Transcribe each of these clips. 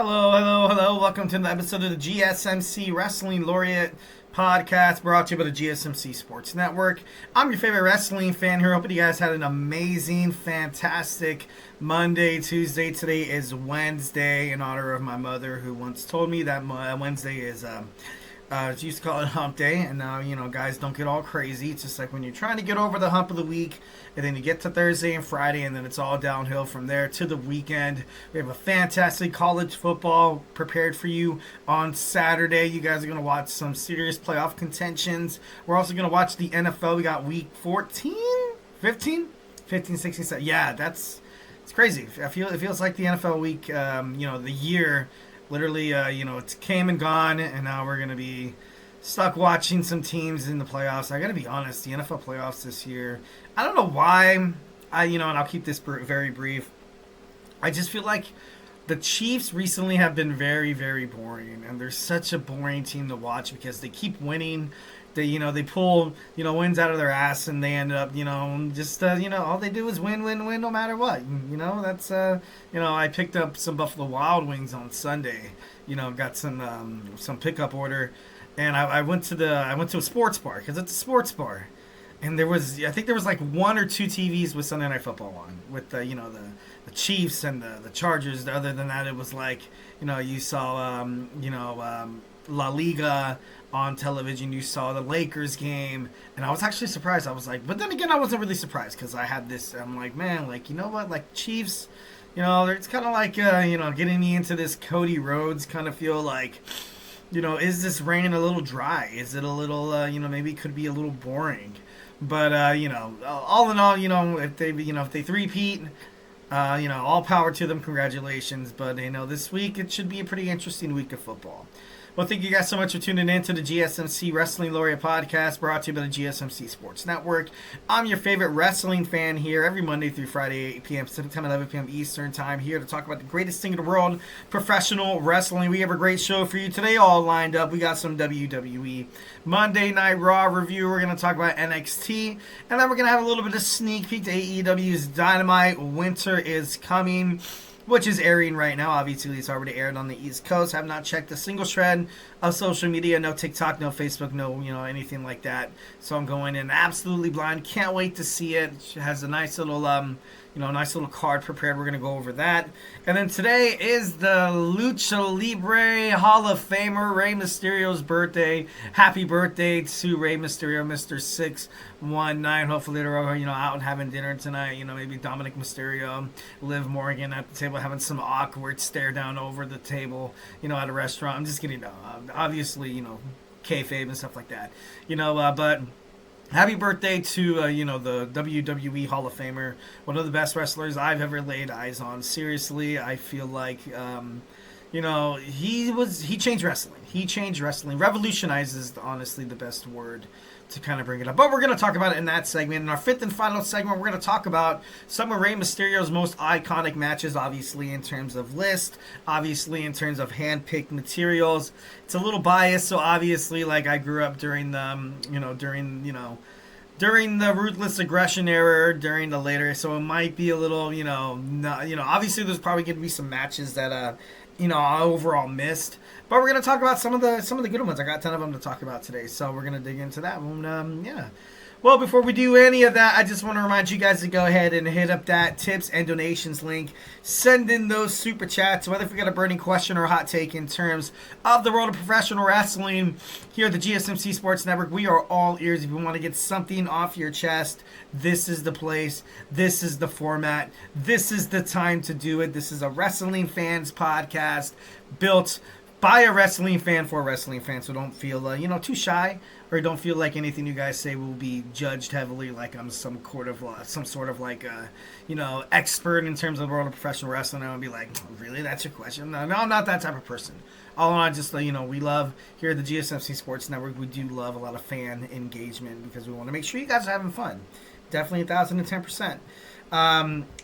Hello, hello, hello. Welcome to the episode of the GSMC Wrestling Laureate podcast brought to you by the GSMC Sports Network. I'm your favorite wrestling fan here. Hoping you guys had an amazing, fantastic Monday, Tuesday. Today is Wednesday in honor of my mother who once told me that Wednesday is she used to call it hump day, and now, guys, don't get all crazy. It's just like when you're trying to get over the hump of the week, and then you get to Thursday and Friday, and then it's all downhill from there to the weekend. We have a fantastic college football prepared for you on Saturday. You guys are going to watch some serious playoff contentions. We're also going to watch the NFL. We got week 14, 15, 16, 17. Yeah, it's crazy. It feels like the NFL week, the year. Literally, it's came and gone, and now we're going to be stuck watching some teams in the playoffs. I got to be honest, the NFL playoffs this year, I don't know why, and I'll keep this very brief. I just feel like the Chiefs recently have been very, very boring, and they're such a boring team to watch because they keep winning. They pull, wins out of their ass, and they end up, all they do is win, no matter what. That's, I picked up some Buffalo Wild Wings on Sunday. Got some pickup order, and I went to a sports bar because it's a sports bar, and I think there was like one or two TVs with Sunday Night Football on with the Chiefs and the Chargers. Other than that, it was like, you saw, La Liga on television, you saw the Lakers game, and I was actually surprised. I was like, but then again, I wasn't really surprised because I had this, I'm like, man, like, you know what, like Chiefs, it's kind of like, getting me into this Cody Rhodes kind of feel like, is this reign a little dry? Is it a little, maybe it could be a little boring? But, all in all, if they three-peat, all power to them, congratulations. But, this week it should be a pretty interesting week of football. Well, thank you guys so much for tuning in to the GSMC Wrestling Laureate podcast brought to you by the GSMC Sports Network. I'm your favorite wrestling fan here every Monday through Friday, 8 p.m. Pacific Time, 11 p.m. Eastern Time, here to talk about the greatest thing in the world, professional wrestling. We have a great show for you today, all lined up. We got some WWE Monday Night Raw review. We're going to talk about NXT, and then we're going to have a little bit of sneak peek to AEW's Dynamite. Winter is coming, which is airing right now. Obviously, it's already aired on the East Coast. Have not checked a single shred of social media. No TikTok, no Facebook, no, anything like that. So I'm going in absolutely blind. Can't wait to see it. It has a nice little, nice little card prepared. We're going to go over that. And then today is the Lucha Libre Hall of Famer, Rey Mysterio's birthday. Happy birthday to Rey Mysterio, Mr. 619. Hopefully they're out and having dinner tonight. Maybe Dominic Mysterio, Liv Morgan at the table having some awkward stare down over the table, at a restaurant. I'm just kidding. Obviously, kayfabe and stuff like that. But happy birthday to, the WWE Hall of Famer, one of the best wrestlers I've ever laid eyes on. Seriously, I feel like, he changed wrestling. He changed wrestling. Revolutionized is honestly the best word to kind of bring it up. But we're going to talk about it in that segment. In our fifth and final segment, we're going to talk about some of Rey Mysterio's most iconic matches, obviously in terms of list, obviously in terms of hand-picked materials. It's a little biased, so obviously, like, I grew up during the, during the Ruthless Aggression era, during the later, so it might be a little, obviously there's probably going to be some matches that, I overall missed. But we're going to talk about some of the good ones. I got a ton of them to talk about today, so we're going to dig into that one. Yeah. Well, before we do any of that, I just want to remind you guys to go ahead and hit up that tips and donations link. Send in those super chats, whether if you got a burning question or a hot take in terms of the world of professional wrestling. Here at the GSMC Sports Network, we are all ears. If you want to get something off your chest, this is the place. This is the format. This is the time to do it. This is a wrestling fans podcast built by a wrestling fan for a wrestling fan, so don't feel too shy, or don't feel like anything you guys say will be judged heavily like I'm some sort of expert in terms of the world of professional wrestling. I would be like, really, that's your question? No, I'm not that type of person. All in all, just we love here at the GSMC Sports Network, we do love a lot of fan engagement because we want to make sure you guys are having fun. Definitely 1,010%.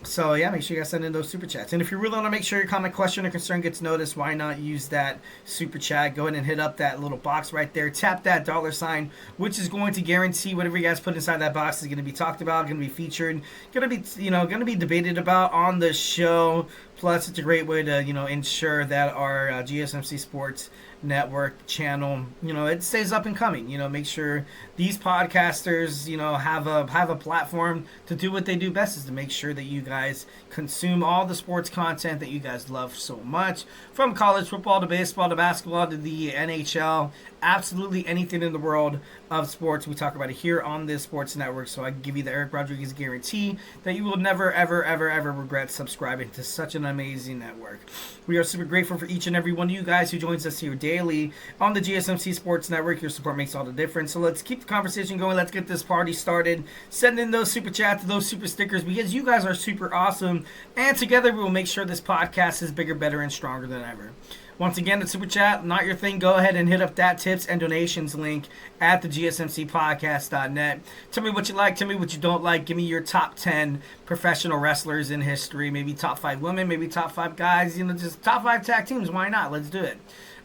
So yeah, make sure you guys send in those super chats. And if you really want to make sure your comment, question, or concern gets noticed, why not use that super chat? Go ahead and hit up that little box right there. Tap that $sign, which is going to guarantee whatever you guys put inside that box is going to be talked about, going to be featured, going to be debated about on the show. Plus, it's a great way to, ensure that our GSMC Sports Network channel, it stays up and coming. Make sure these podcasters, have a platform to do what they do best, is to make sure that you guys consume all the sports content that you guys love so much, from college football to baseball to basketball to the NHL, absolutely anything in the world of sports. We talk about it here on this sports network. So I can give you the Eric Rodriguez guarantee that you will never, ever, ever, ever regret subscribing to such an amazing network. We are super grateful for each and every one of you guys who joins us here daily on the GSMC Sports Network. Your support makes all the difference. So let's keep the conversation going. Let's get this party started. Send in those super chats, those super stickers, because you guys are super awesome. And together we will make sure this podcast is bigger, better, and stronger than ever. Once again, the super chat, not your thing. Go ahead and hit up that tips and donations link at the GSMCpodcast.net. Tell me what you like. Tell me what you don't like. Give me your top 10 professional wrestlers in history. Maybe top 5 women. Maybe top 5 guys. Just top 5 tag teams. Why not? Let's do it.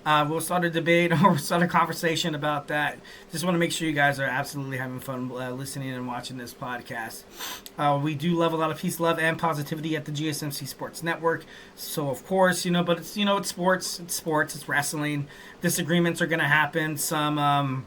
We'll start a debate or we'll start a conversation about that. Just want to make sure you guys are absolutely having fun listening and watching this podcast. We do love a lot of peace, love, and positivity at the GSMC Sports Network. So, of course, but it's, it's sports. It's sports. It's wrestling. Disagreements are going to happen. Some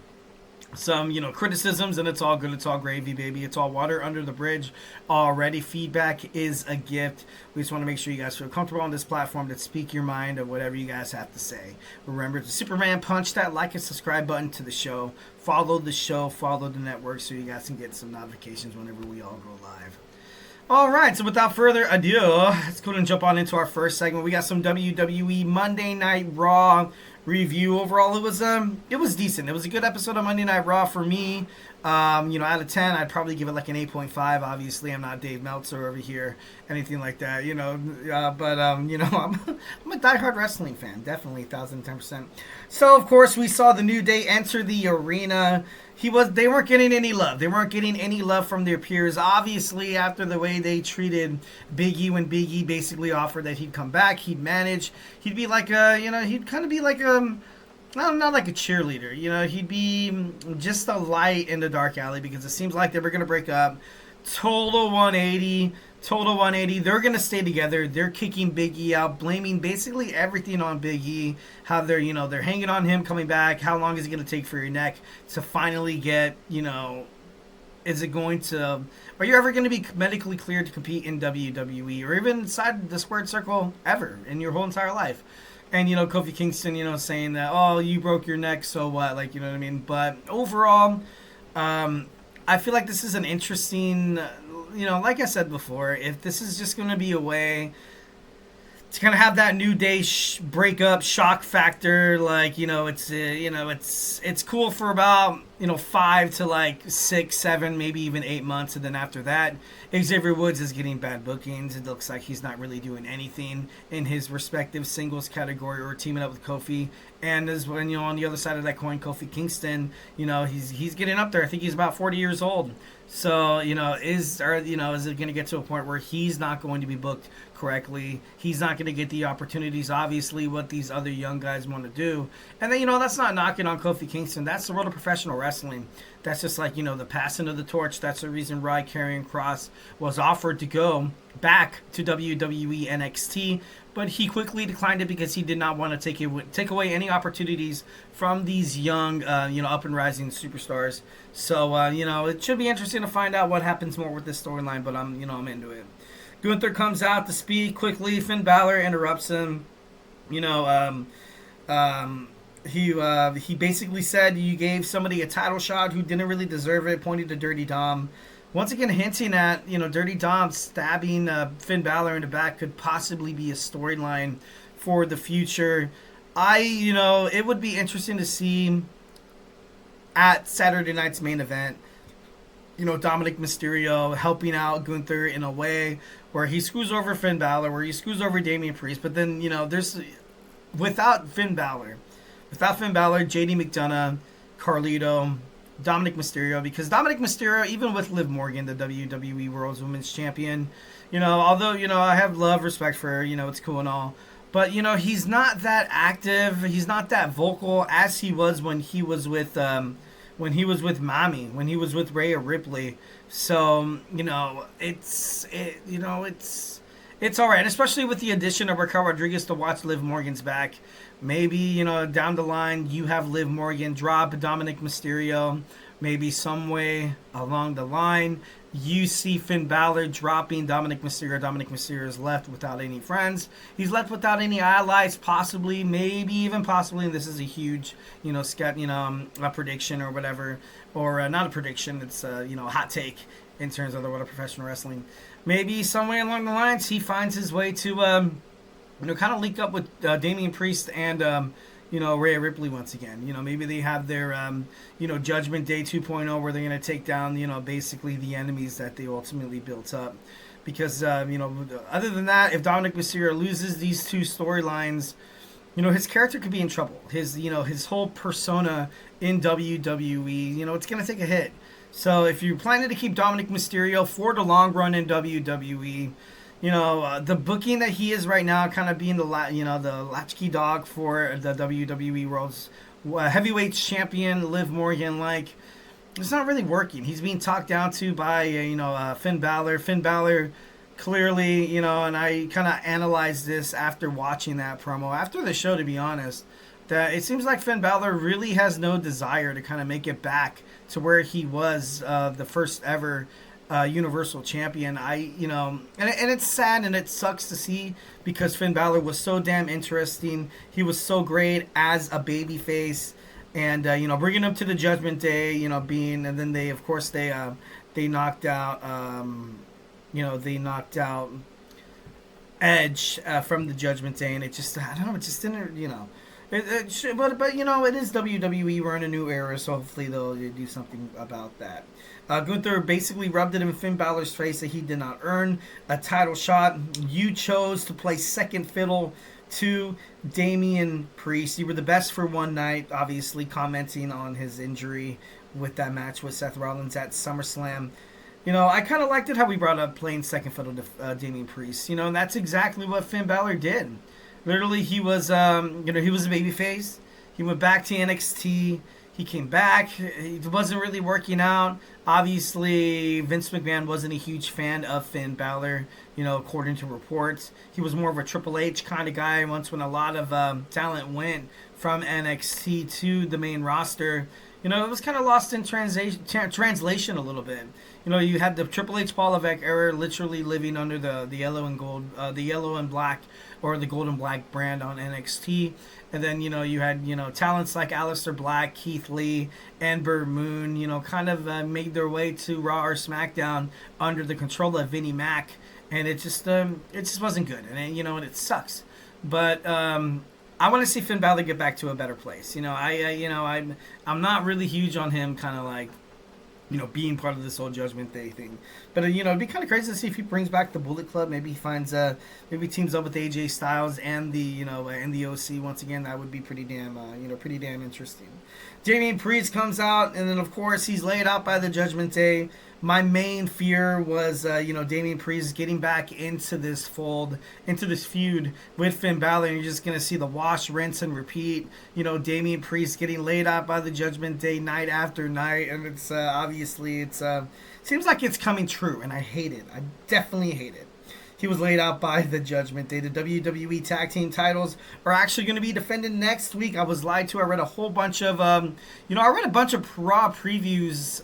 criticisms, and it's all good. It's all gravy, baby. It's all water under the bridge already. Feedback is a gift. We just want to make sure you guys feel comfortable on this platform to speak your mind of whatever you guys have to say. Remember to Superman punch that like and subscribe button to the show. Follow the show, follow the network, so you guys can get some notifications whenever we all go live. All right, so without further ado, let's go and jump on into our first segment. We got some WWE Monday Night Raw review. Overall, it was decent. It was a good episode of Monday Night Raw for me. Out of 10, I'd probably give it like an 8.5. Obviously, I'm not Dave Meltzer over here, anything like that, but I'm a diehard wrestling fan, definitely 1,010%. So, of course, we saw the New Day enter the arena. They weren't getting any love. They weren't getting any love from their peers. Obviously, after the way they treated Big E, when Big E basically offered that he'd come back, he'd manage, he'd be like he'd kind of be like not like a cheerleader. He'd be just a light in the dark alley, because it seems like they were going to break up. Total 180. They're going to stay together. They're kicking Big E out, blaming basically everything on Big E. How they're hanging on him coming back. How long is it going to take for your neck to finally get, is it going to, are you ever going to be medically cleared to compete in WWE or even inside the squared circle ever in your whole entire life? And, Kofi Kingston, saying that, oh, you broke your neck, so what? Like, you know what I mean? But overall, I feel like this is an interesting, like I said before, if this is just going to be a way to kind of have that New Day breakup shock factor, like, it's cool for about, 5 to like 6, 7, maybe even 8 months. And then after that, Xavier Woods is getting bad bookings. It looks like he's not really doing anything in his respective singles category or teaming up with Kofi. And as when, on the other side of that coin, Kofi Kingston, he's getting up there. I think he's about 40 years old. So, is it going to get to a point where he's not going to be booked correctly? He's not going to get the opportunities, obviously, what these other young guys want to do. And then, that's not knocking on Kofi Kingston. That's the world of professional wrestling. That's just like, the passing of the torch. That's the reason Karrion Kross was offered to go back to WWE NXT. But he quickly declined it because he did not want to take away any opportunities from these young, up and rising superstars. So, it should be interesting to find out what happens more with this storyline. But I'm into it. Gunther comes out to speak quickly. Finn Balor interrupts him. He basically said you gave somebody a title shot who didn't really deserve it, pointing to Dirty Dom. Once again, hinting at, Dirty Dom stabbing Finn Balor in the back could possibly be a storyline for the future. It would be interesting to see at Saturday night's main event, Dominic Mysterio helping out Gunther in a way where he screws over Finn Balor, where he screws over Damian Priest. But then, there's, without Finn Balor, JD McDonough, Carlito, Dominic Mysterio, because Dominic Mysterio, even with Liv Morgan, the WWE World's Women's Champion, although, I have respect for her, it's cool and all, but, he's not that active, he's not that vocal as he was when he was with Mami, when he it's It's all right, especially with the addition of Raquel Rodriguez to watch Liv Morgan's back. Maybe, down the line, you have Liv Morgan drop Dominic Mysterio. Maybe some way along the line, you see Finn Balor dropping Dominic Mysterio. Dominic Mysterio is left without any friends. He's left without any allies, possibly, maybe even possibly. And this is a huge, a prediction or whatever, or not a prediction. It's a hot take in terms of the world of professional wrestling. Maybe somewhere along the lines, he finds his way to, kind of link up with Damian Priest and. Rhea Ripley once again. Maybe they have their, Judgment Day 2.0 where they're going to take down, basically the enemies that they ultimately built up. Because, other than that, if Dominic Mysterio loses these two storylines, his character could be in trouble. His whole persona in WWE, it's going to take a hit. So if you're planning to keep Dominic Mysterio for the long run in WWE, the booking that he is right now, kind of being the latchkey dog for the WWE World's Heavyweight Champion, Liv Morgan, it's not really working. He's being talked down to by, Finn Balor. Finn Balor clearly, and I kind of analyzed this after watching that promo, after the show, to be honest, that it seems like Finn Balor really has no desire to kind of make it back to where he was the first ever Universal Champion. And it's sad and it sucks to see because Finn Balor was so damn interesting. He was so great as a babyface, and bringing him to the Judgment Day, and then they knocked out Edge from the Judgment Day, and it just I don't know, it just didn't But it is WWE. We're in a new era, so hopefully they'll do something about that. Gunther basically rubbed it in Finn Balor's face that he did not earn a title shot. You chose to play second fiddle to Damian Priest. You were the best for one night, obviously commenting on his injury with that match with Seth Rollins at SummerSlam. I kind of liked it how we brought up playing second fiddle to Damian Priest. And that's exactly what Finn Balor did. Literally, he was, he was a babyface. He went back to NXT. He came back. He wasn't really working out. Obviously, Vince McMahon wasn't a huge fan of Finn Balor, according to reports. He was more of a Triple H kind of guy. Once when a lot of talent went from NXT to the main roster, it was kind of lost in translation a little bit. You had the Triple H Paul Levesque era literally living under the yellow and gold, the yellow and black, or the gold and black brand on NXT. And then, you had, talents like Aleister Black, Keith Lee, Ember Moon, kind of made their way to Raw or SmackDown under the control of Vinnie Mac. And it just wasn't good. And, and it sucks. But I want to see Finn Balor get back to a better place. I'm not really huge on him kind of being part of this whole Judgment Day thing. But, it'd be kind of crazy to see if he brings back the Bullet Club. Maybe he finds, maybe teams up with AJ Styles and the, and the OC once again. That would be pretty damn interesting. Damian Priest comes out, and then, of course, he's laid out by the Judgment Day. My main fear was, Damian Priest getting back into this fold, into this feud with Finn Balor, and you're just going to see the wash, rinse, and repeat. Damian Priest getting laid out by the Judgment Day night after night, and it's obviously, seems like it's coming true, and I hate it. I definitely hate it. He was laid out by the Judgment Day. The WWE Tag Team titles are actually going to be defended next week. I was lied to. I read a whole bunch of, I read a bunch of Raw previews,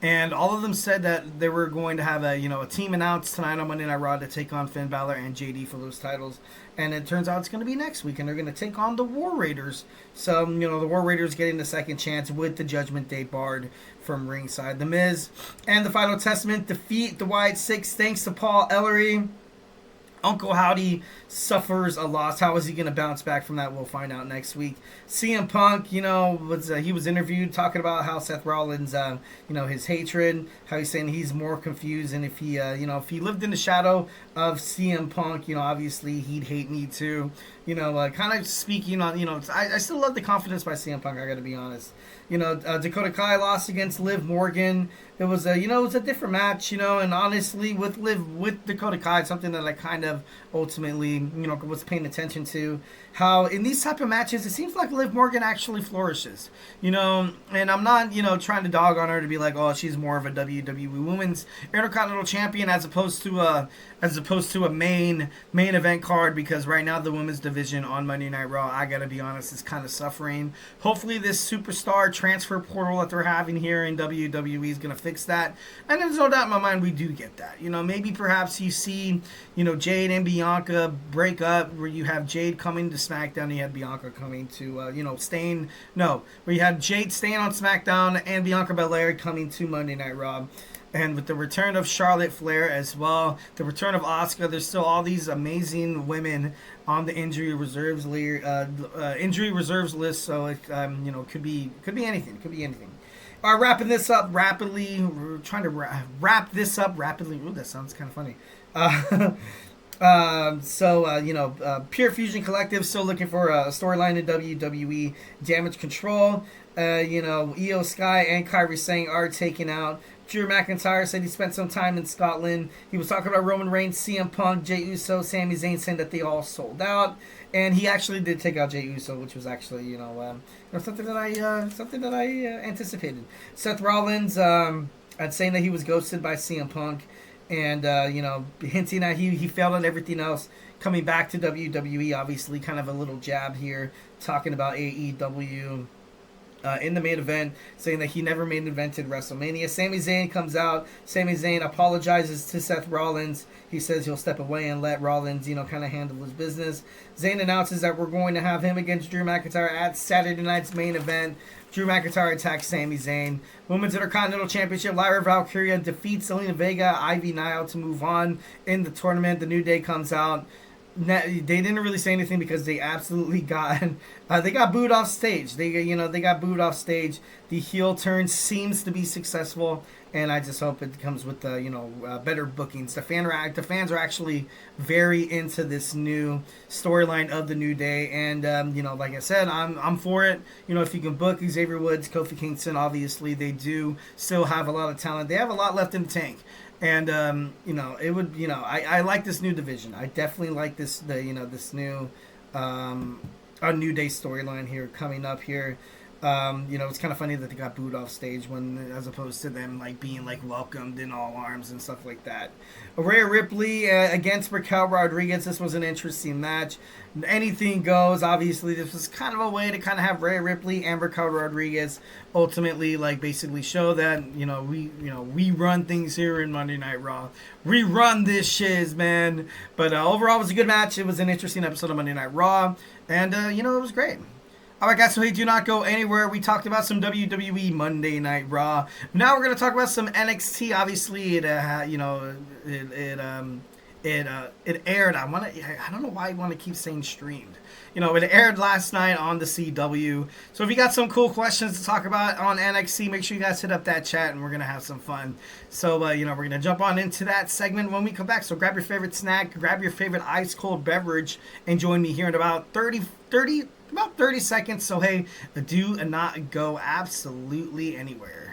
and all of them said that they were going to have a team announced tonight on Monday Night Raw to take on Finn Balor and JD for those titles. And it turns out it's going to be next week, and they're going to take on the War Raiders. So, the War Raiders getting the second chance with the Judgment Day barred from ringside. The Miz and the Final Testament defeat the Wyatt Sicks thanks to Paul Ellery. Uncle Howdy suffers a loss. How is he going to bounce back from that? We'll find out next week. CM Punk, he was interviewed talking about how Seth Rollins, his hatred, how he's saying he's more confused, and if he, if he lived in the shadow of CM Punk, obviously he'd hate me too. Kind of speaking on, I still love the confidence by CM Punk, I got to be honest. Dakota Kai lost against Liv Morgan. It was a, it was a different match, and honestly, with Dakota Kai, something that I kind of ultimately, was paying attention to, how in these type of matches, it seems like Liv Morgan actually flourishes, and I'm not, trying to dog on her to be like, oh, she's more of a WWE Women's Intercontinental Champion as opposed to a as opposed to a main event card, because right now the women's division on Monday Night Raw, I gotta be honest, is kind of suffering. Hopefully this superstar transfer portal that they're having here in WWE is gonna fix that, and there's no doubt in my mind we do get that. You know, maybe perhaps you see, you know, Jade and Bianca break up, where you have Jade coming to SmackDown and you had Bianca coming to where you have Jade staying on SmackDown and Bianca Belair coming to Monday Night Raw. And with the return of Charlotte Flair as well, the return of Asuka, there's still all these amazing women on the injury reserves list. So it, could be anything. Could be anything. All right, wrapping this up rapidly. We're trying to wrap this up rapidly. Ooh, that sounds kind of funny. Pure Fusion Collective still looking for a storyline in WWE. Damage Control. Io Sky and Kairi Sane are taken out. Drew McIntyre said he spent some time in Scotland. He was talking about Roman Reigns, CM Punk, Jey Uso, Sami Zayn, saying that they all sold out. And he actually did take out Jey Uso, which was actually, something that I anticipated. Seth Rollins, saying that he was ghosted by CM Punk, and hinting that he failed on everything else. Coming back to WWE, obviously, kind of a little jab here, talking about AEW. In the main event, saying that he never main evented WrestleMania. Sami Zayn comes out. Sami Zayn apologizes to Seth Rollins. He says he'll step away and let Rollins, kind of handle his business. Zayn announces that we're going to have him against Drew McIntyre at Saturday night's main event. Drew McIntyre attacks Sami Zayn. Women's Intercontinental Championship, Lyra Valkyria defeats Zelina Vega, Ivy Nile to move on in the tournament. The New Day comes out. They didn't really say anything because they absolutely got they got booed off stage. They got booed off stage. The heel turn seems to be successful, and I just hope it comes with better bookings. The fans are actually very into this new storyline of the New Day, and like I said, I'm for it. If you can book Xavier Woods, Kofi Kingston, obviously they do still have a lot of talent. They have a lot left in the tank. And it would, I like this new division. I definitely like this this new a New Day storyline here coming up here. It's kind of funny that they got booed off stage as opposed to them being welcomed in all arms and stuff like that. Rhea Ripley against Raquel Rodriguez. This was an interesting match. Anything goes. Obviously, this was kind of a way to kind of have Rhea Ripley and Raquel Rodriguez ultimately basically show that we run things here in Monday Night Raw. We run this shiz, man. But overall, it was a good match. It was an interesting episode of Monday Night Raw, and it was great. All right, guys, so hey, do not go anywhere. We talked about some WWE Monday Night Raw. Now we're going to talk about some NXT. Obviously, it aired. I don't know why I want to keep saying streamed. It aired last night on the CW. So if you got some cool questions to talk about on NXT, make sure you guys hit up that chat, and we're going to have some fun. So, we're going to jump on into that segment when we come back. So grab your favorite snack, grab your favorite ice-cold beverage, and join me here in about 30 seconds. So, hey, do not go absolutely anywhere.